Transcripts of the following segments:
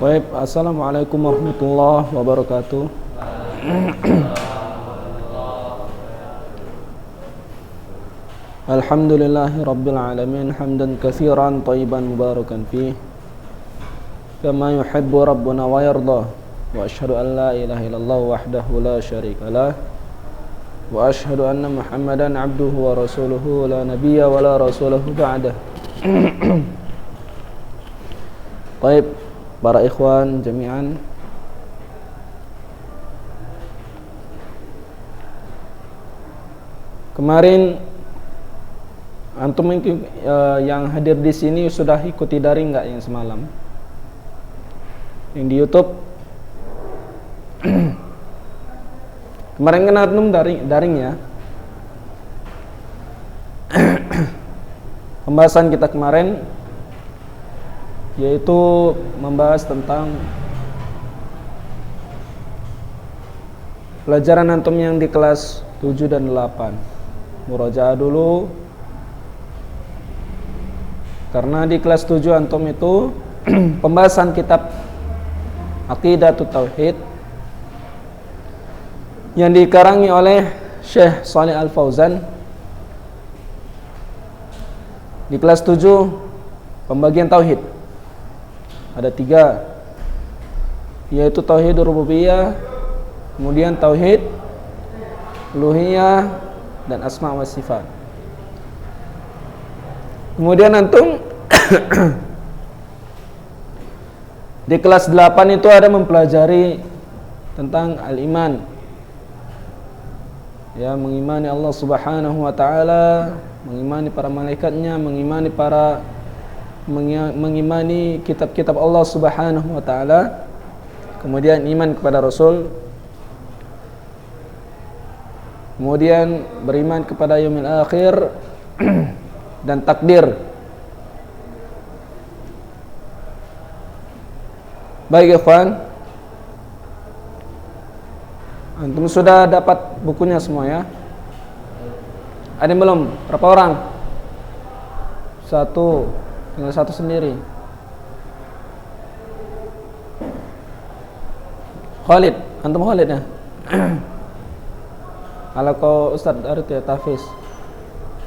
Baik, assalamualaikum warahmatullahi wabarakatuh. Alhamdulillahi rabbil alamin hamdan katsiran thayyiban mubarakan fih kama yuhibbu rabbuna wa yarda. Wa asyhadu an la ilaha illallah wahdahu la syarikalah wa asyhadu anna Muhammadan abduhu wa rasuluhu la nabiyya wa la rasulahu ba'dah. Baik, para ikhwan jami'an, kemarin antum yang hadir di sini sudah ikuti daring nggak yang semalam? Yang di YouTube? Kemarin kan antum daring ya. Pembahasan kita kemarin yaitu membahas tentang pelajaran antum yang di kelas 7 dan 8. Murajaah dulu, karena di kelas 7 antum itu pembahasan kitab Aqidatut Tauhid yang dikarangi oleh Syekh Shalih Al Fauzan. Di kelas 7 pembagian tauhid ada 3, yaitu tauhid rububiyah, kemudian tauhid uluhiyah, dan asma wa sifat. Kemudian antum di kelas 8 itu ada mempelajari tentang al-iman, ya, mengimani Allah Subhanahu wa taala, mengimani para malaikatnya, mengimani kitab-kitab Allah Subhanahu wa taala, kemudian iman kepada Rasul, kemudian beriman kepada yaumil akhir dan takdir. Baik ikhwan, antum sudah dapat bukunya semua ya? Ada yang belum? Berapa orang? 1, tinggal 1 sendiri. Khalid, antum Khalid ya? Alako Ustadz Arut ya, Tafiz.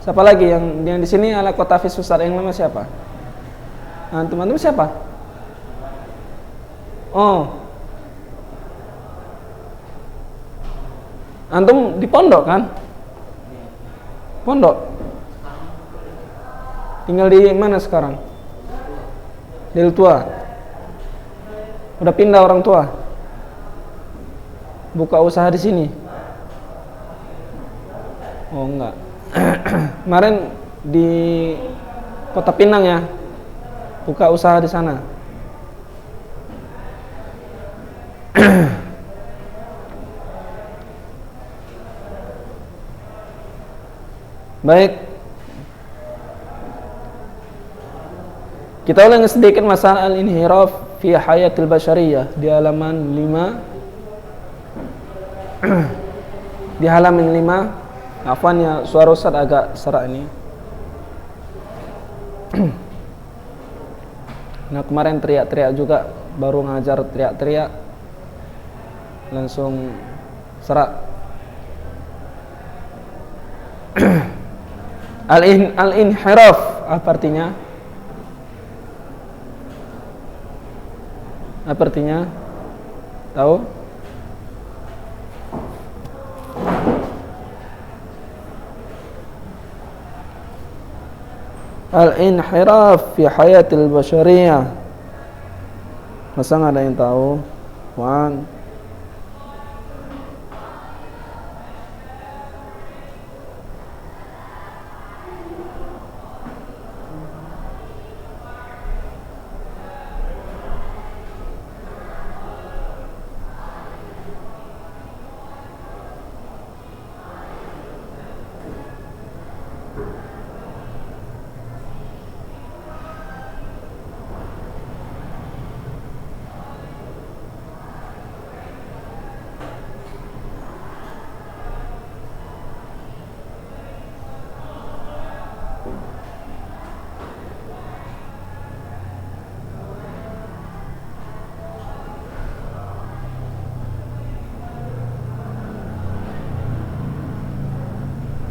Siapa lagi yang di sini alako Tafiz Ustadz yang lama siapa? Antum siapa? Oh, antum di pondok kan? Pondok. Tinggal di mana sekarang? Di Tua. Udah pindah orang tua? Buka usaha di sini? Oh enggak. Kemarin di Kota Pinang ya, buka usaha di sana. Baik, kita ulangi sedikit masalah al-inhiraf fi hayatil basyariyah di halaman 5. Di halaman 5, afwan ya, suara Ustaz agak serak ini. Nah, kemarin teriak-teriak juga, baru ngajar teriak-teriak langsung serak. Al-inhiraf apa artinya? Apa artinya? Tahu? Al-inhiraf fi hayatil basyariyah. Masa nggak ada yang tahu? Wan.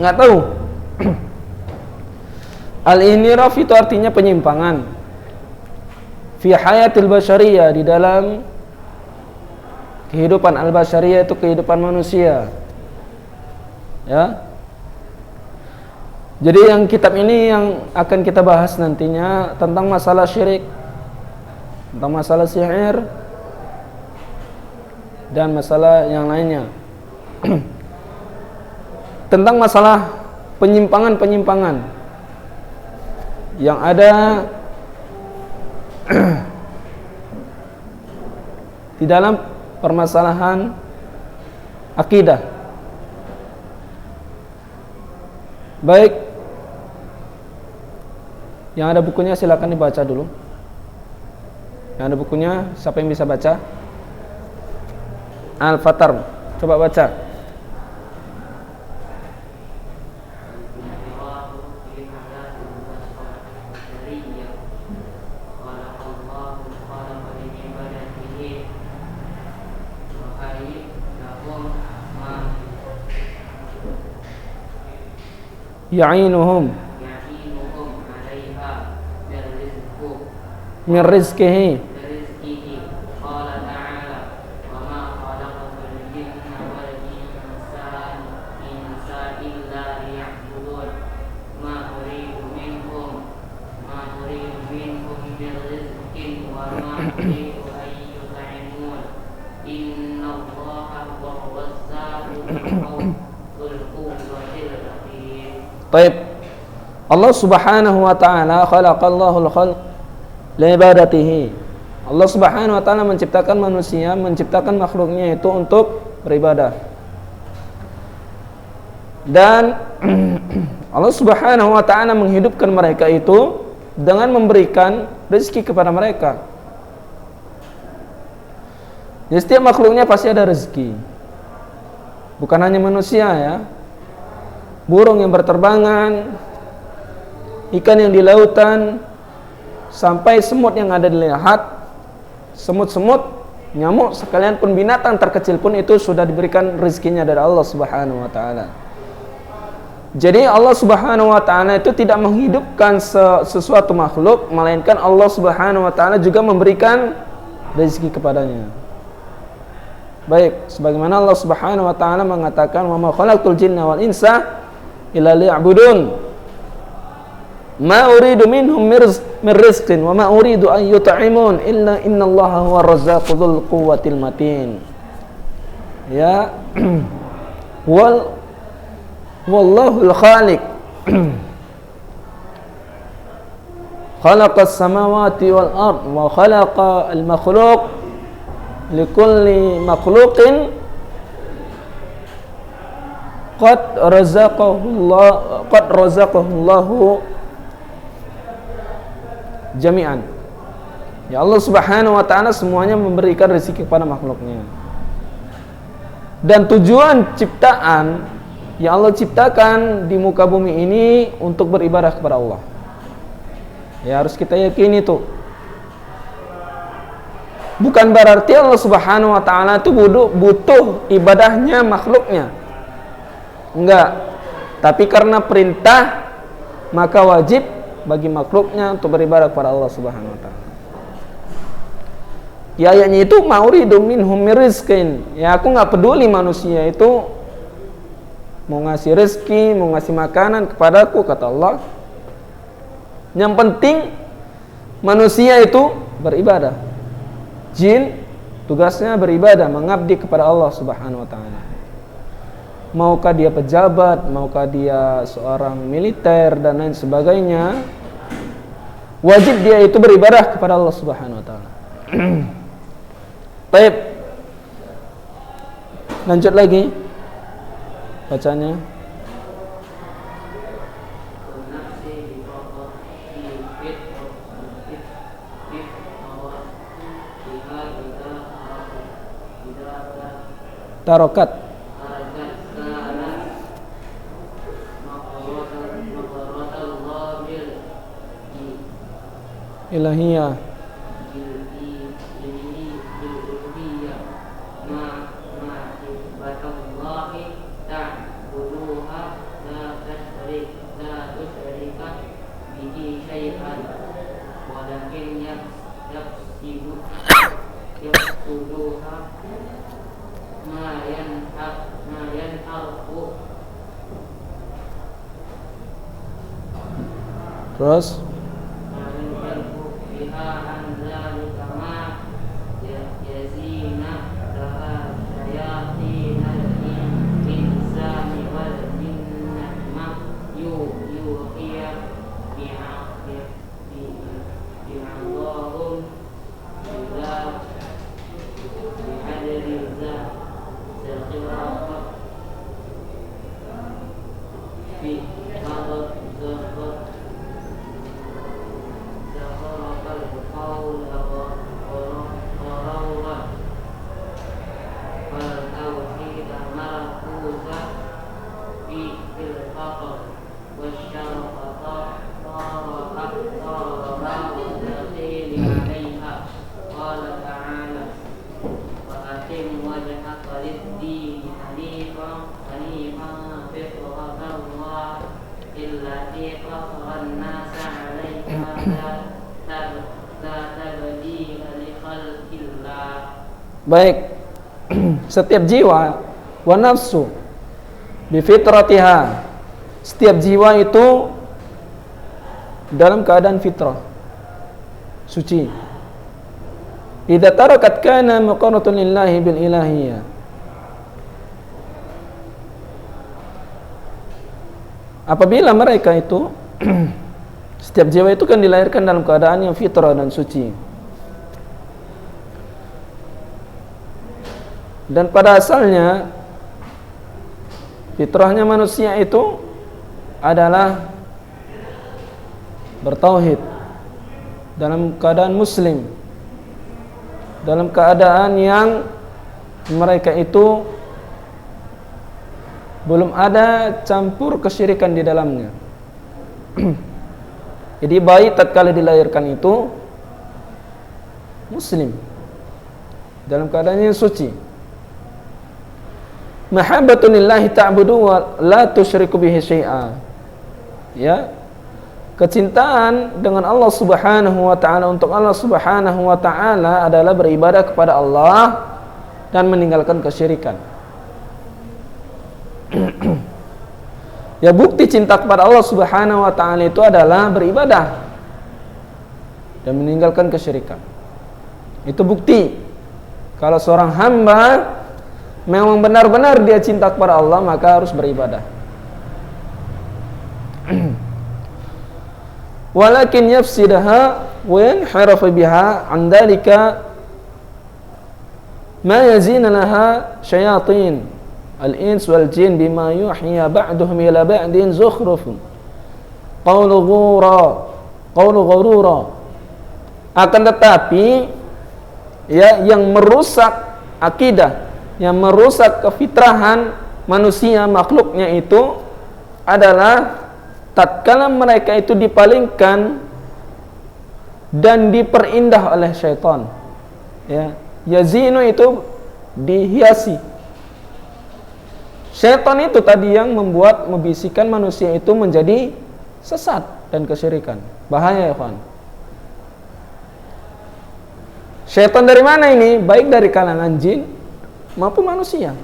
Nggak tahu. Al-inhiraf itu artinya penyimpangan. Fi hayatil basyariyah, di dalam kehidupan al-basyariyah, itu kehidupan manusia. Ya. Jadi yang kitab ini yang akan kita bahas nantinya tentang masalah syirik, tentang masalah sihir, dan masalah yang lainnya. Tentang masalah penyimpangan-penyimpangan yang ada di dalam permasalahan akidah. Baik, yang ada bukunya silakan dibaca dulu. Yang ada bukunya, siapa yang bisa baca? Al-Fatar, coba baca. Ya'inuhum min rizqihi qala ta'ala wa ma khalaqatul jinna wal insa illa liya'budun ma uridu minhum min rizqin wa ma uridu an yut'imun innallaha huwar razzaqul dzul quwwatil matin. Baik. Allah Subhanahu wa taala khalaqallahu al-khalq li'ibadatihi. Allah Subhanahu wa taala menciptakan manusia, menciptakan makhluknya itu untuk beribadah. Dan Allah Subhanahu wa taala menghidupkan mereka itu dengan memberikan rezeki kepada mereka. Jadi setiap makhluknya pasti ada rezeki. Bukan hanya manusia ya. Burung yang berterbangan, ikan yang di lautan, sampai semut yang ada di lahat, semut-semut, nyamuk, sekalian pun binatang terkecil pun itu sudah diberikan rezekinya dari Allah Subhanahu wa taala. Jadi Allah Subhanahu wa taala itu tidak menghidupkan sesuatu makhluk, melainkan Allah Subhanahu wa taala juga memberikan rezeki kepadanya. Baik, sebagaimana Allah Subhanahu wa taala mengatakan, "Wa ma khalaqtul jinna wal insa illa liya'budun ma uridu minhum min rizqin wa ma uridu an yut'imun illa innallaha huwar razzaqu dzul quwwatil matin." Ya. Wallahul khaliq khalaqas samawati wal ard wa khalaqa al makhluq likulli makhluqin qad razaqahullahu jami'an. Ya, Allah Subhanahu wa taala semuanya memberikan rezeki kepada makhluknya. Dan tujuan ciptaan yang Allah ciptakan di muka bumi ini untuk beribadah kepada Allah. Ya, harus kita yakini itu. Bukan berarti Allah Subhanahu wa taala itu butuh ibadahnya makhluknya. Enggak. Tapi karena perintah, maka wajib bagi makhluknya untuk beribadah kepada Allah Subhanahu wa taala. Ya, ayatnya itu mauridu minhum rizqin. Ya, aku enggak peduli manusia itu mau ngasih rezeki, mau ngasih makanan kepadaku, kata Allah. Yang penting manusia itu beribadah. Jin tugasnya beribadah, mengabdi kepada Allah Subhanahu wa taala. Maukah dia pejabat, maukah dia seorang militer dan lain sebagainya, wajib dia itu beribadah kepada Allah Subhanahu wa taala. Baik. Lanjut lagi bacanya. Tarokat ilahiyah syai'an walakin yafsiduha ma yanharfu terus biha an zalika ma yazina laha syayatin al-insani wal jinna ma yuhiya bi'adhahum ila bihadri zakhirafa fi madad zakhirafa baik. Setiap jiwa wa nafsu bi fitratiha, setiap jiwa itu dalam keadaan fitrah suci. Idza tarakat kana muqarratun lillahi bil ilahiyah. Apabila mereka itu setiap jiwa itu kan dilahirkan dalam keadaan yang fitrah dan suci. Dan pada asalnya fitrahnya manusia itu adalah bertauhid, dalam keadaan muslim, dalam keadaan yang mereka itu belum ada campur kesyirikan di dalamnya. Jadi bayi tatkala dilahirkan itu muslim, dalam keadaan yang suci. Mahabbatun lillahi ta'budu wa la tusyriku bihi syai'a. Ya. Kecintaan dengan Allah Subhanahu wa taala, untuk Allah Subhanahu wa taala adalah beribadah kepada Allah dan meninggalkan kesyirikan. Ya, bukti cinta kepada Allah Subhanahu wa taala itu adalah beribadah dan meninggalkan kesyirikan. Itu bukti kalau seorang hamba memang benar-benar dia cinta kepada Allah, maka harus beribadah. Walakin yafsidaha wa yanharafu biha an dalika ma yazina laha syayatin al-ins wal jin bima yuhya ba'duhum ila ba'din zukhrufun qawlu ghurura. Akan tetapi ya, yang merusak akidah, yang merusak kefitrahan manusia, makhluknya itu adalah tatkala mereka itu dipalingkan dan diperindah oleh syaitan. Ya, yazinu itu dihiasi. Syaitan itu tadi yang membisikkan manusia itu menjadi sesat dan kesyirikan. Bahaya ya kawan. Syaitan dari mana ini? Baik dari kalangan jin maupun manusia.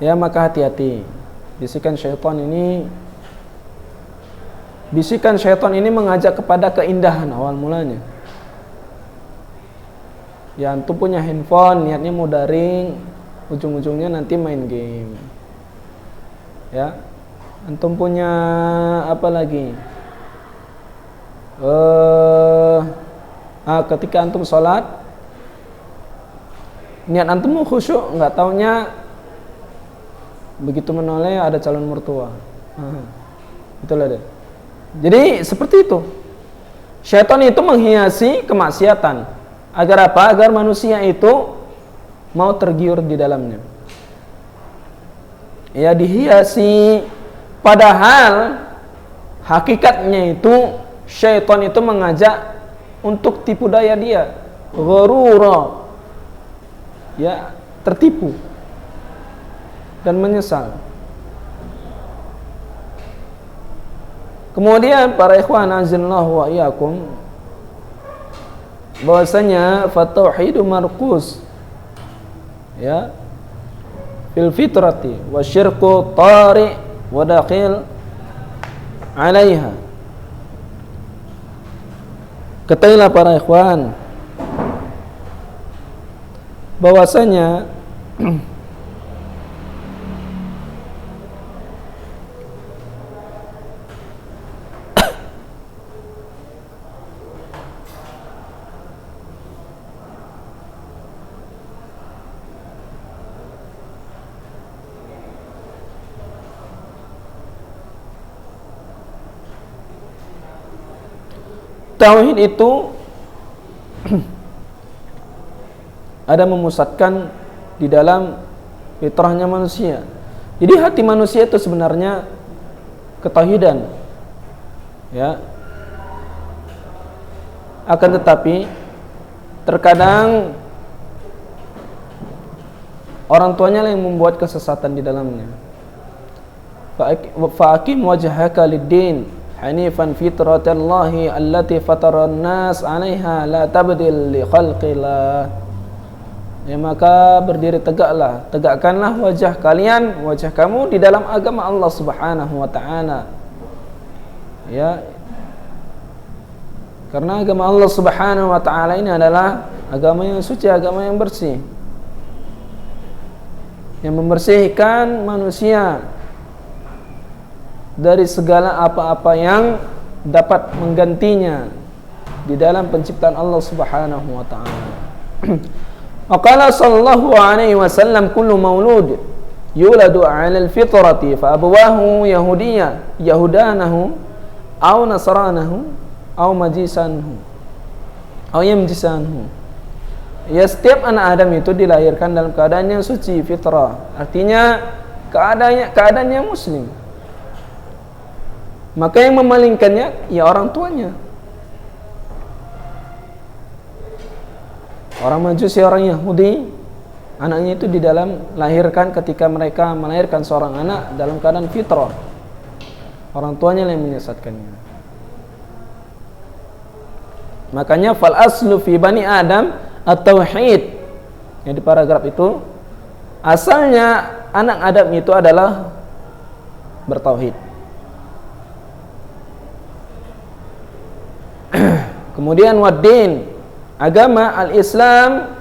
Ya, maka hati-hati. Bisikan syaitan ini mengajak kepada keindahan awal mulanya. Ya, antum punya handphone, niatnya mau daring, ujung-ujungnya nanti main game. Ya, antum punya apa lagi? Ketika antum sholat, niat antum mau khusyuk, nggak taunya begitu menoleh ada calon mertua. Itulah deh. Jadi seperti itu. Syaitan itu menghiasi kemaksiatan. Agar apa? Agar manusia itu mau tergiur di dalamnya. Ya, dihiasi. Padahal hakikatnya itu syaitan itu mengajak untuk tipu daya dia. Ghurura. Ya, tertipu dan menyesal. Kemudian para ikhwan azanallahu wa iyyakum, bahwasanya fatauhidu markus ya fil fitrati wa syirku tari wa dakhil alaiha. Ketahuilah para ikhwan bahwasanya tauhid itu ada memusatkan di dalam fitrahnya manusia. Jadi hati manusia itu sebenarnya ketauhidan. Ya. Akan tetapi terkadang orang tuanya yang membuat kesesatan di dalamnya. Fa'akim wajhaka lid-din hanifan fitratallahi allati fataran nas 'alaiha la tabdil li khalqillah. Ya, maka berdiri tegaklah, tegakkanlah wajah kalian, wajah kamu di dalam agama Allah Subhanahu wa taala. Ya. Karena agama Allah Subhanahu wa taala ini adalah agama yang suci, agama yang bersih. Yang membersihkan manusia dari segala apa-apa yang dapat menggantinya di dalam penciptaan Allah Subhanahu wa taala. Qala sallallahu alaihi wasallam kullu maulud yuladu 'ala al-fitrati fa abawahu yahudanahu aw nasranahu aw majisanhu aw yamjisanhu. Ya, setiap anak Adam itu dilahirkan dalam keadaan yang suci, fitrah. Artinya keadaannya muslim. Maka yang memalingkannya ya orang tuanya. Orang Majusi, orang Yahudi, anaknya itu di dalam lahirkan ketika mereka melahirkan seorang anak dalam keadaan fitrah. Orang tuanya yang menyesatkannya. Makanya fal aslu fi bani Adam at-tauhid. Yang di paragraf itu asalnya anak Adam itu adalah bertauhid. Kemudian waddin, agama al-Islam,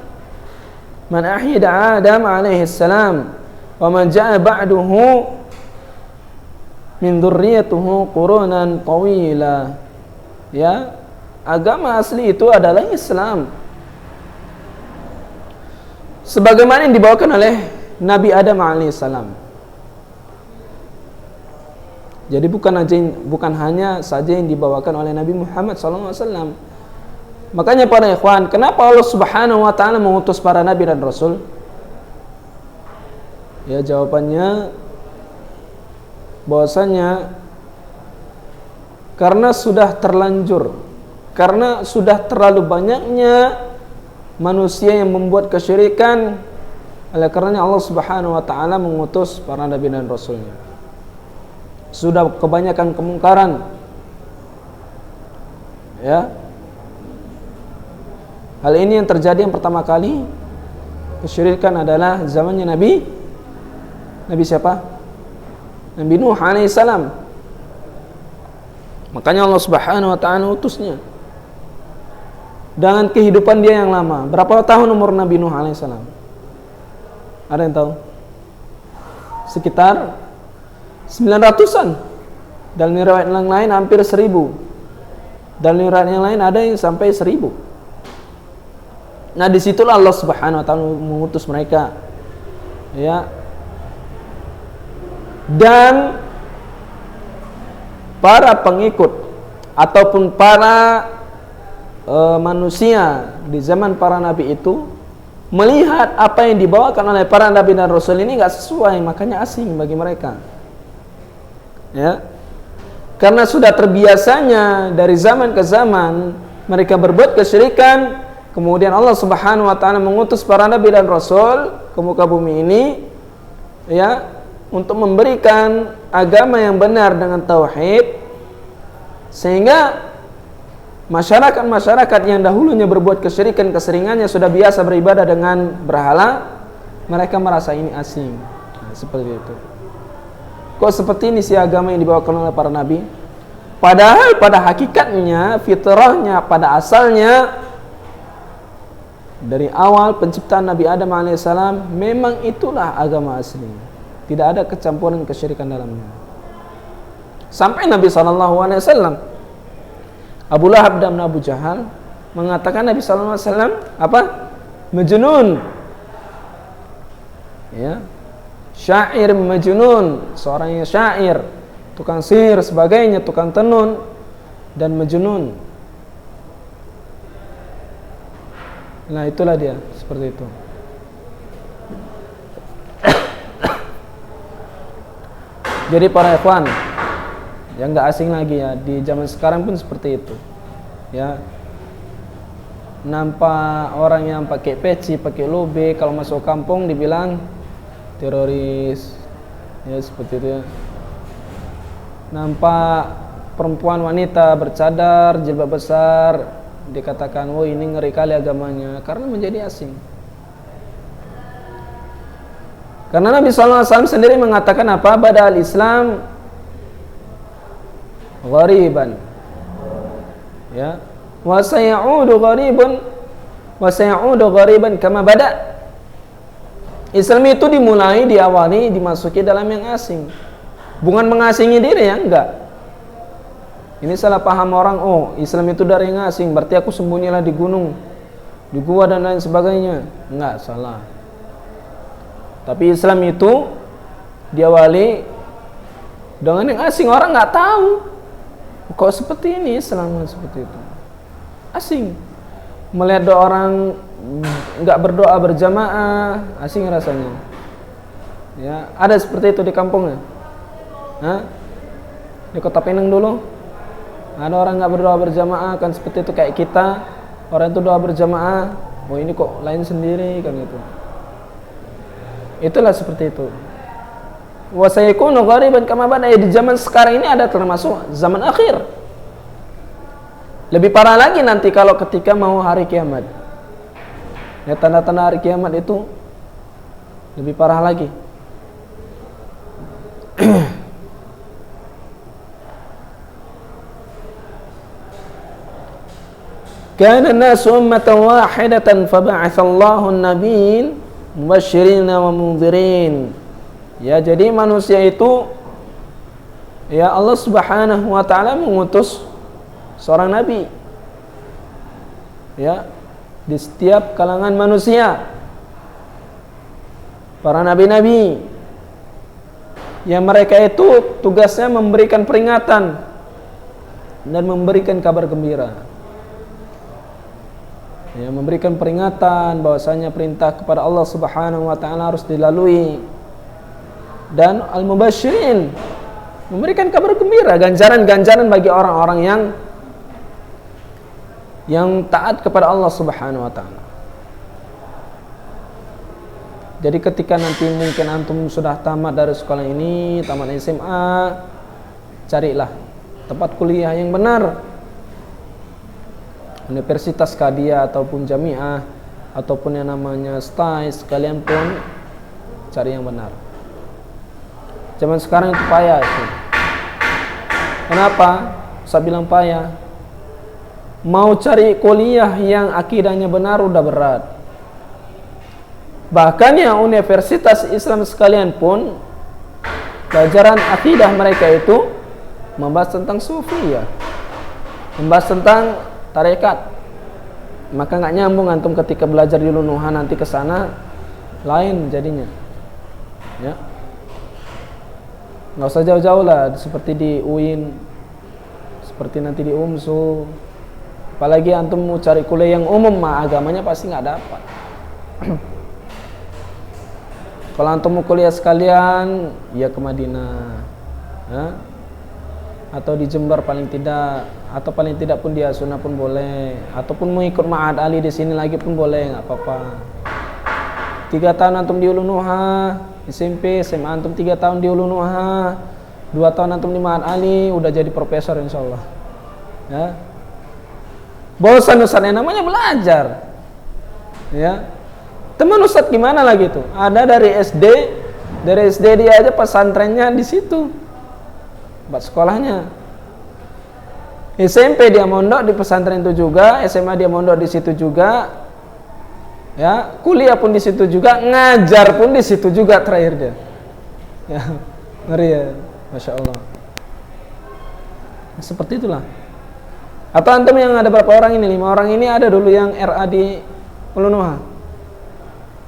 man ahida Adam alaihi salam wa man ja'a ba'duhu min dzurriyyatihi qurunan tawila. Ya, agama asli itu adalah Islam, sebagaimana yang dibawakan oleh Nabi Adam alaihi salam. Jadi bukan hanya saja yang dibawakan oleh Nabi Muhammad SAW. Makanya para ikhwan, kenapa Allah Subhanahu wa taala mengutus para nabi dan rasul? Ya, jawabannya bahwasanya karena sudah terlanjur, karena sudah terlalu banyaknya manusia yang membuat kesyirikan, oleh karenanya Allah Subhanahu wa taala mengutus para nabi dan rasulnya. Sudah kebanyakan kemungkaran. Ya. Hal ini yang terjadi yang pertama kali kesyirikan adalah zamannya Nabi siapa? Nabi Nuh alaihissalam. Makanya Allah Subhanahu wa taala utusnya dengan kehidupan dia yang lama. Berapa tahun umur Nabi Nuh alaihissalam? Ada yang tahu? Sekitar 900-an. Dalam riwayat yang lain hampir 1000. Dalam riwayat yang lain ada yang sampai 1000. Nah, disitulah Allah Subhanahu wa taala mengutus mereka. Ya. Dan para pengikut ataupun para manusia di zaman para nabi itu melihat apa yang dibawakan oleh para nabi dan rasul ini enggak sesuai, makanya asing bagi mereka. Ya. Karena sudah terbiasanya dari zaman ke zaman mereka berbuat kesyirikan. Kemudian Allah Subhanahu wa taala mengutus para nabi dan rasul ke muka bumi ini, ya, untuk memberikan agama yang benar dengan tauhid, Sehingga masyarakat yang dahulunya berbuat kesyirikan, keseringannya sudah biasa beribadah dengan berhala, mereka merasa ini asing. Nah, seperti itu. Kok seperti ini sih agama yang dibawakan oleh para nabi? Padahal pada hakikatnya, fitrahnya, pada asalnya, dari awal penciptaan Nabi Adam alaihissalam, memang itulah agama asli. Tidak ada kecampuran kesyirikan dalamnya. Sampai Nabi SAW, Abu Lahab dan Abu Jahal mengatakan Nabi SAW apa? Majnun. Ya. Syair majnun, seorang yang syair, tukang sihir sebagainya, tukang tenun dan majnun. Nah, itulah dia, seperti itu. Jadi para ikhwan yang enggak asing lagi ya, di zaman sekarang pun seperti itu. Ya. Nampak orang yang pakai peci, pakai lobe, kalau masuk kampung dibilang teroris. Ya, seperti itu ya. Nampak perempuan wanita bercadar, jilbab besar, dikatakan, oh ini ngeri kali agamanya, karena menjadi asing. Karena Nabi SAW sendiri mengatakan apa? Bada'al Islam ghariban, ya, wa sayaudu ghariban kama bada. Islam itu dimulai, diawali, dimasuki dalam yang asing. Bukan mengasingi diri ya, enggak. Ini salah paham orang, oh Islam itu dari yang asing, berarti aku sembunyilah di gunung, di gua dan lain sebagainya. Enggak, salah. Tapi Islam itu diawali dengan yang asing, orang enggak tahu. Kok seperti ini Islam seperti itu. Asing. Melihat orang enggak berdoa berjamaah, asing rasanya. Ya, ada seperti itu di kampungnya. Hah? Di Kota Penang dulu ada orang nggak berdoa berjamaah, kan seperti itu kayak kita, orang itu doa berjamaah, oh ini kok lain sendiri kan gitu. Itulah seperti itu. Wa sayakunu ghariban kama bada. Di zaman sekarang ini ada termasuk zaman akhir. Lebih parah lagi nanti kalau ketika mau hari kiamat. Ya, tanda-tanda hari kiamat itu lebih parah lagi. Kana an-nasu ummatan wahidatan faba'atsallahu an-nabiyyin mubasysyirin wa mundzirin. Ya, jadi manusia itu, ya Allah Subhanahu wa taala mengutus seorang nabi. Ya, di setiap kalangan manusia. Para nabi-nabi yang mereka itu tugasnya memberikan peringatan dan memberikan kabar gembira. Ya, memberikan peringatan bahwasanya perintah kepada Allah Subhanahu wa taala harus dilalui. Dan al-mubasysyirin, memberikan kabar gembira, ganjaran-ganjaran bagi orang-orang yang taat kepada Allah Subhanahu wa taala. Jadi ketika nanti mungkin antum sudah tamat dari sekolah ini, tamat SMA, carilah tempat kuliah yang benar. Universitas Kadia ataupun Jamiah ataupun yang namanya STAIS, kalian pun cari yang benar. Zaman sekarang itu payah itu. Kenapa? Saya bilang payah. Mau cari kuliah yang akidahnya benar udah berat. Bahkan yang universitas Islam sekalian pun pelajaran akidah mereka itu membahas tentang sufiyah, membahas tentang tarekat. Maka nggak nyambung antum ketika belajar di Lunuha nanti ke sana lain jadinya. Ya. Nggak usah jauh-jauh lah, seperti di UIN, seperti nanti di UMSU. Apalagi antum mau cari kuliah yang umum mah agamanya pasti nggak dapat. Kalau antum mau kuliah sekalian, ya ke Madinah, ya? Atau di Jember paling tidak, atau paling tidak pun di Asuna pun boleh, ataupun mau ikut Ma'had Ali di sini lagi pun boleh, nggak apa-apa. 3 tahun antum di Ulunuha, SMP, SMA antum 3 tahun di Ulunuha, 2 tahun antum di Ma'had Ali, udah jadi profesor insyaallah. Ya. Bosan Ustaz, yang namanya belajar. Ya. Teman Ustaz gimana lagi tuh? Ada dari SD dia aja pesantrennya di situ. Buat sekolahnya. SMP dia mondok di pesantren itu juga, SMA dia mondok di situ juga. Ya, kuliah pun di situ juga, ngajar pun di situ juga terakhir dia. Ya, ngeri ya, Masya Allah. Seperti itulah. Atau antum yang ada berapa orang ini? 5 orang ini ada dulu yang RA di Ulunuha.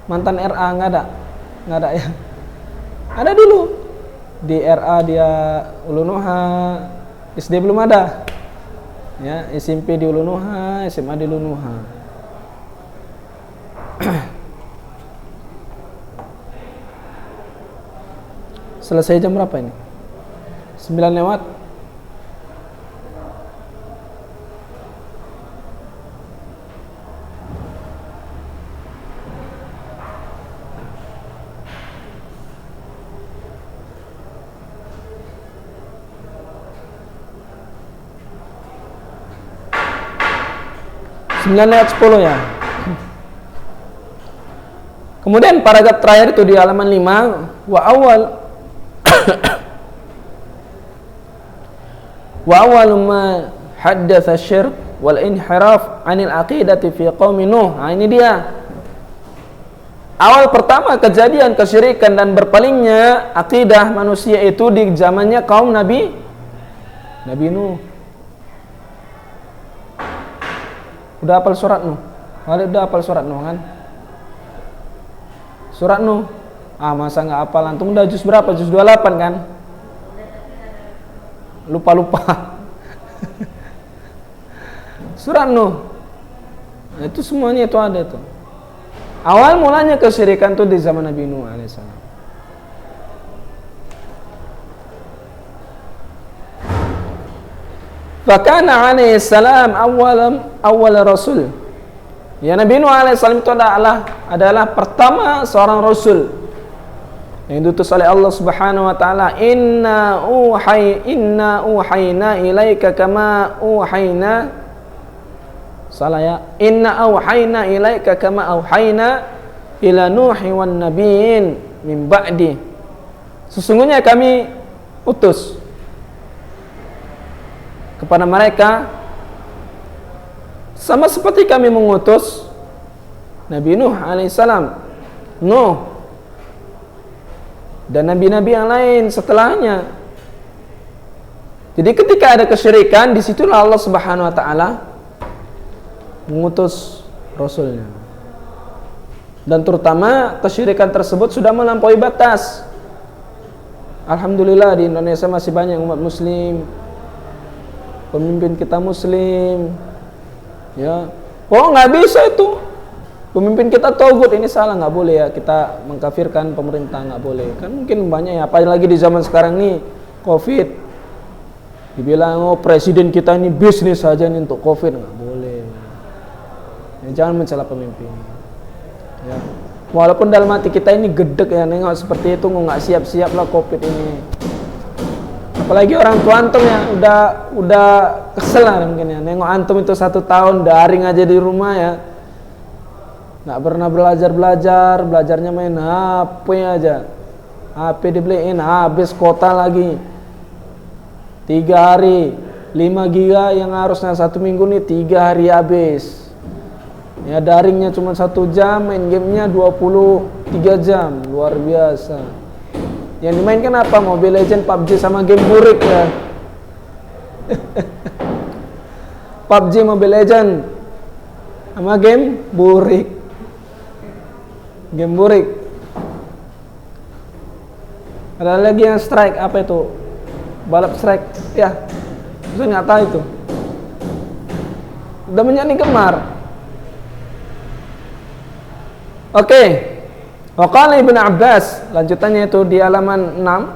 Mantan RA nggak ada ya. Ada dulu di RA dia Ulunuha, SD belum ada. Ya, SMP di Ulunuha, SMA di Ulunuha. Selesai jam berapa ini? 9 lewat. Sembilan lewat 10 ya. Kemudian paragraf terakhir itu di halaman 5, wa awal ma haddatsa syirk wal inhiraf 'anil aqidati fi qaumi Nuh. Nah, ini dia. Awal pertama kejadian kesyirikan dan berpalingnya akidah manusia itu di zamannya kaum Nabi Nuh. Udah hafal surat Nuh? Walid udah hafal surat Nuh kan? Surat Nuh. Masa nggak hafal? Antum udah juz berapa? Juz 28 kan? Lupa. Surat Nuh. Nah, itu semuanya itu ada tuh. Awal mulanya kesyirikan tuh di zaman Nabi Nuh alaihissalam. Fakana alaihissalam awal rasul. Ya, Nabi Nuh alaihissalam itu adalah pertama seorang rasul yang diutus oleh Allah Subhanahu wa taala. Inna uhayna ilaika kama uhayna ila Nuhi wan nabiyyin min ba'di. Sesungguhnya kami utus kepada mereka sama seperti kami mengutus Nabi Nuh alaihissalam, Nuh dan nabi-nabi yang lain setelahnya. Jadi ketika ada kesyirikan, disitulah Allah Subhanahu wa taala mengutus rasulnya. Dan terutama kesyirikan tersebut sudah melampaui batas. Alhamdulillah di Indonesia masih banyak umat muslim, pemimpin kita muslim. Ya, nggak bisa itu. Pemimpin kita togut, ini salah, nggak boleh ya kita mengkafirkan pemerintah, nggak boleh. Kan mungkin banyak ya, apalagi di zaman sekarang nih COVID, dibilang presiden kita ini bisnis saja nih untuk COVID, nggak boleh. Ya, jangan mencela pemimpin. Ya. Walaupun dalam hati kita ini gedek ya, nengok seperti itu, nggak siap-siap lah COVID ini. Apalagi orang tua antum ya, udah kesel lah mungkin ya, nengok antum itu 1 tahun daring aja di rumah ya. Nggak pernah belajarnya main HP aja. HP dibeliin, habis kota lagi 3 hari 5 giga yang harusnya 1 minggu nih 3 hari habis. Ya, daringnya cuma 1 jam, main gamenya 23 jam, luar biasa. Yang dimainkan apa? Mobile Legend, PUBG sama game burik ya. PUBG, Mobile Legend sama game burik. Game burik. Ada lagi yang strike, apa itu? Balap strike. Ya, saya nggak tahu itu. Udah menjadi gemar. Oke. Waqala Ibnu Abbas, lanjutannya itu di halaman 6.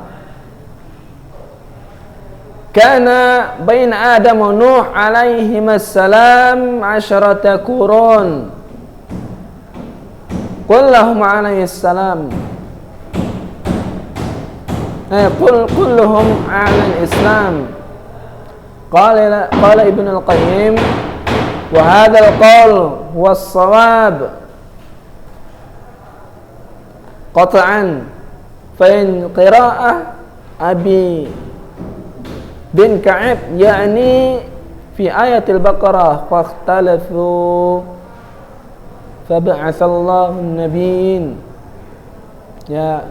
Kana bain Adam wa Nuh alaihimassalam 'asharata qurun. Kullahum alaihissalam. Kulluhum ala al-Islam. Qala Ibnu Al-Qayyim wa hadzal qaul huwa as-shawab qat'an fa in qira'ah Abi bin Ka'ab yakni fi ayatil Baqarah fakhtalafu fab'atsallahu an-nabiyyin. Ya,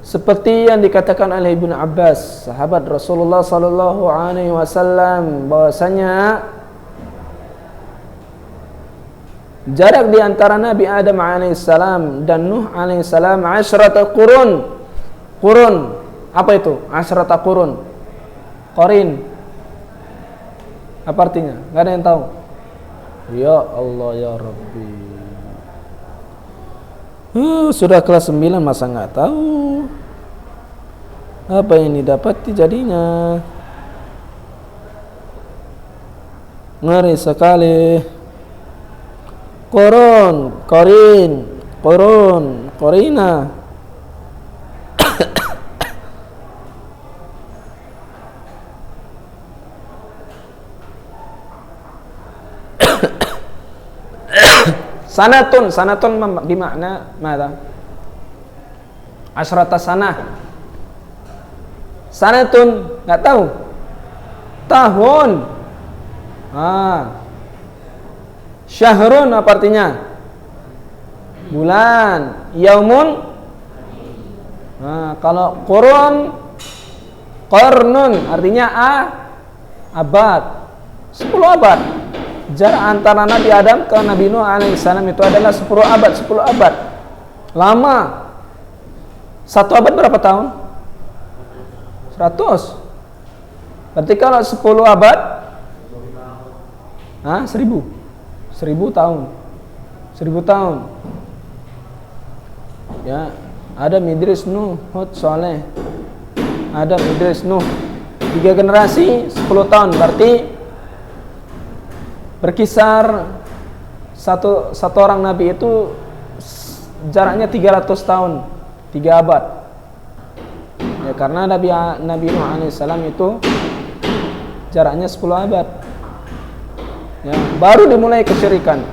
seperti yang dikatakan oleh Ibnu Abbas, sahabat Rasulullah sallallahu alaihi wasallam, bahwasanya jarak di antara Nabi Adam alaihissalam dan Nuh alaihissalam 10 qurun. Qurun, apa itu? 10 qurun. Qarin. Apa artinya? Enggak ada yang tahu. Ya Allah ya Rabbi. Sudah kelas 9 masa enggak tahu. Apa yang didapati jadinya? Ngeri sekali. Qurun, qarin, qurun, qarina. Sanatun bimakna mana? Asyrata sanah. Sanatun enggak tahu. Tahun. Syahrun apa artinya? Bulan. Yaumun. Kalau qurun, qarnun artinya abad. 10 abad. Jarak antara Nabi Adam ke Nabi Nuh alaihissalam itu adalah 10 abad. 10 abad. Lama. 1 abad berapa tahun? 100. Berarti kalau 10 abad 1000 tahun. 1000 tahun. Ya, Adam, Idris, Nuh, Hud, Saleh. Adam, Idris, Nuh. 3 generasi 10 tahun. Berarti berkisar satu orang Nabi itu jaraknya 300 tahun, 3 abad. Ya, karena Nabi Nuh alaihissalam itu jaraknya 10 abad. Ya, baru dimulai kesyirikan.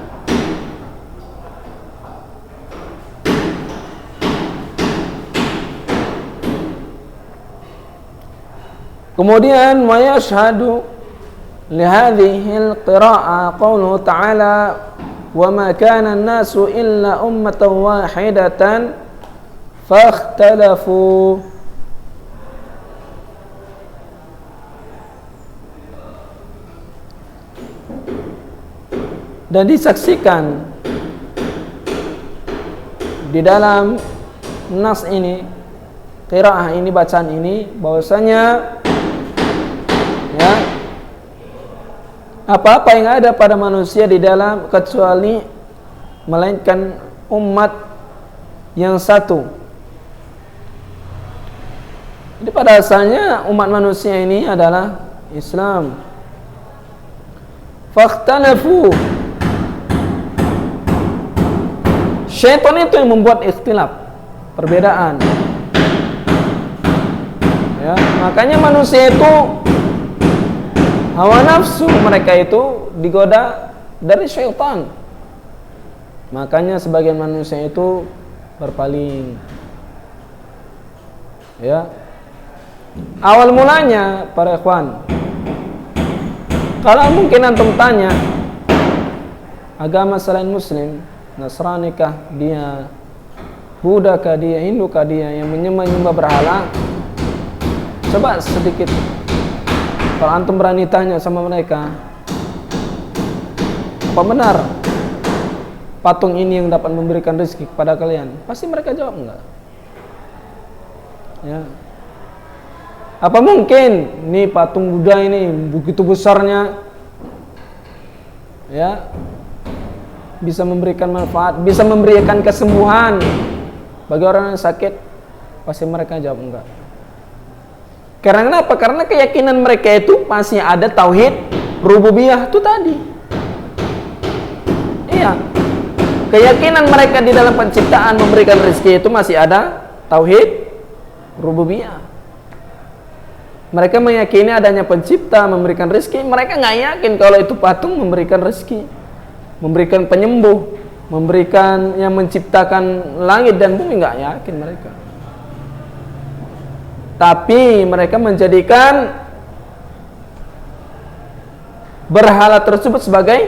Kemudian wa yashhadu لهذه القراءة قوله تعالى وما كان الناس إلا أمة واحدة فاختلفوا. Dan disaksikan di dalam nas ini, qiraah ini, bacaan ini, bahwasanya ya, apa-apa yang ada pada manusia di dalam kecuali melainkan umat yang satu. Jadi pada asalnya umat manusia ini adalah Islam. Fakhtalafu. Syaitan itu yang membuat ikhtilaf, perbedaan. Ya, makanya manusia itu hawa nafsu mereka itu digoda dari syaitan. Makanya sebagian manusia itu berpaling. Ya. Awal mulanya para ikhwan, kalau mungkin antum tanya agama selain muslim, Nasrani kah dia, Buddha kah dia, Hindu kah dia yang menyembah berhala, coba sedikit kalau antum berani tanya sama mereka, apa benar patung ini yang dapat memberikan rezeki kepada kalian? Pasti mereka jawab enggak. Ya. Apa mungkin nih patung Buddha ini begitu besarnya, ya, bisa memberikan manfaat, bisa memberikan kesembuhan bagi orang yang sakit? Pasti mereka jawab enggak. Karena kenapa? Karena keyakinan mereka itu masih ada tauhid rububiyah itu tadi. Iya. Keyakinan mereka di dalam penciptaan memberikan rezeki itu masih ada tauhid rububiyah. Mereka meyakini adanya pencipta memberikan rezeki. Mereka nggak yakin kalau itu patung memberikan rezeki, memberikan penyembuh, memberikan yang menciptakan langit dan bumi. Nggak yakin mereka. Tapi mereka menjadikan berhala tersebut sebagai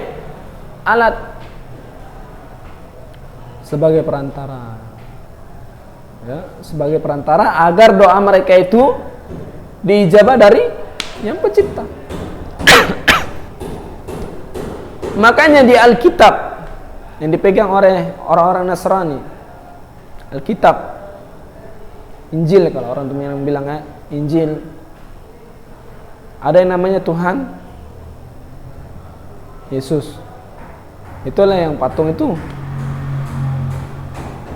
alat, sebagai perantara, ya, sebagai perantara agar doa mereka itu diijabah dari yang pencipta. Makanya di Alkitab yang dipegang oleh orang-orang Nasrani, Alkitab, Injil kalau orang tuh yang bilang Injil, ada yang namanya Tuhan Yesus. Itulah yang patung itu.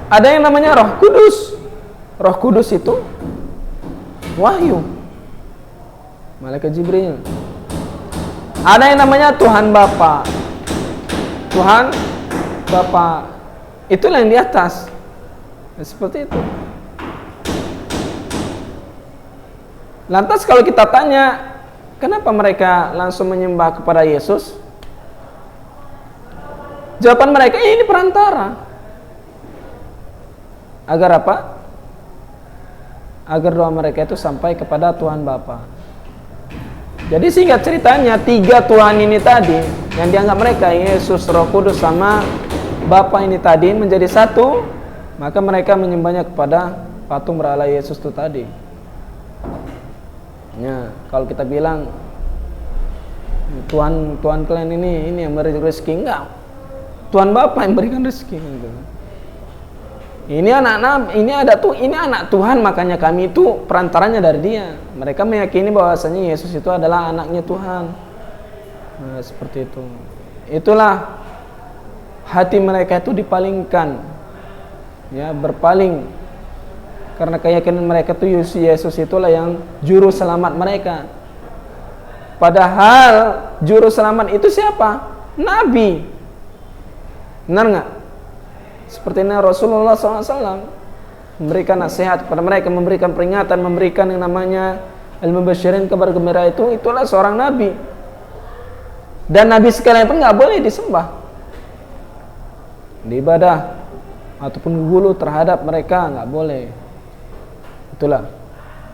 Ada yang namanya Roh Kudus. Roh Kudus itu wahyu, malaikat Jibril. Ada yang namanya Tuhan Bapa. Tuhan Bapa, itulah yang di atas. Seperti itu. Lantas kalau kita tanya, kenapa mereka langsung menyembah kepada Yesus? Jawaban mereka, ini perantara. Agar apa? Agar doa mereka itu sampai kepada Tuhan Bapa. Jadi singkat ceritanya, 3 Tuhan ini tadi yang dianggap mereka, Yesus, Roh Kudus, sama Bapa ini tadi menjadi satu. Maka mereka menyembahnya kepada patung berhala Yesus itu tadi. Ya, kalau kita bilang Tuhan kalian ini yang memberi rezeki, enggak. Tuhan Bapa yang berikan rezeki gitu. Ini anak Tuhan, makanya kami itu perantaranya dari Dia. Mereka meyakini bahwasanya Yesus itu adalah anaknya Tuhan. Nah, seperti itu. Itulah hati mereka itu dipalingkan. Ya, berpaling. Karena keyakinan mereka itu Yesus itulah yang juru selamat mereka. Padahal juru selamat itu siapa? Nabi. Benar nggak? Seperti ini Rasulullah SAW memberikan nasihat kepada mereka, memberikan peringatan, memberikan yang namanya al-mubasyirin, kabar gembira itu, itulah seorang nabi. Dan nabi sekalian pun nggak boleh disembah, diibadah ataupun gulu terhadap mereka nggak boleh. Itulah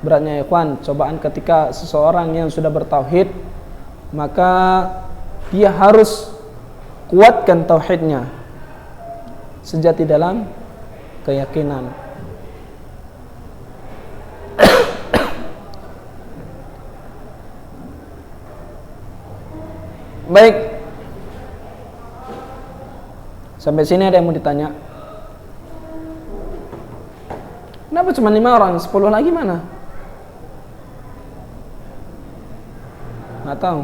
beratnya ikhwan, cobaan ketika seseorang yang sudah bertauhid, maka dia harus kuatkan tauhidnya sejati dalam keyakinan. Baik, sampai sini ada yang mau ditanya? Kenapa cuma 5 orang? 10 lagi mana? Nggak tahu.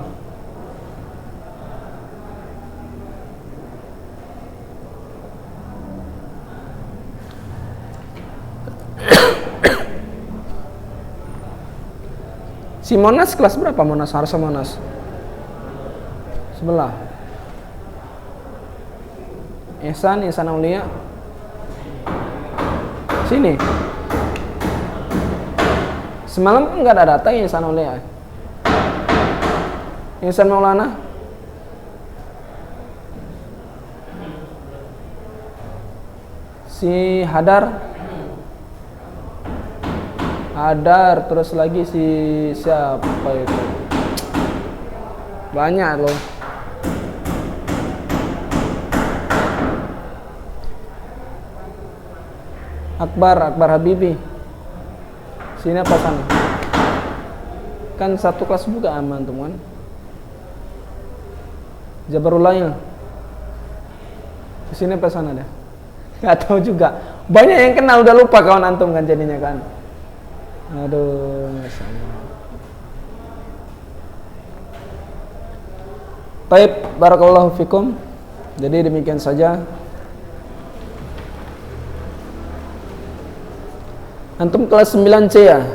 Si Monas kelas berapa? Monas, harusnya Monas sebelah. Ihsan Aulia sini. Semalam kan nggak ada data ya Ihsan Aulia. Ihsan Maulana si Hadar, terus lagi si siapa itu, banyak loh. Akbar Habibi, sini apa sana? Kan satu kelas juga aman teman. Jabarulail, sini apa sana deh? Gak tahu juga. Banyak yang kenal udah lupa kawan antum kan jadinya kan. Aduh, Masya Allah. Baik, barakallahu fikum. Jadi demikian saja. Antum kelas 9C ya?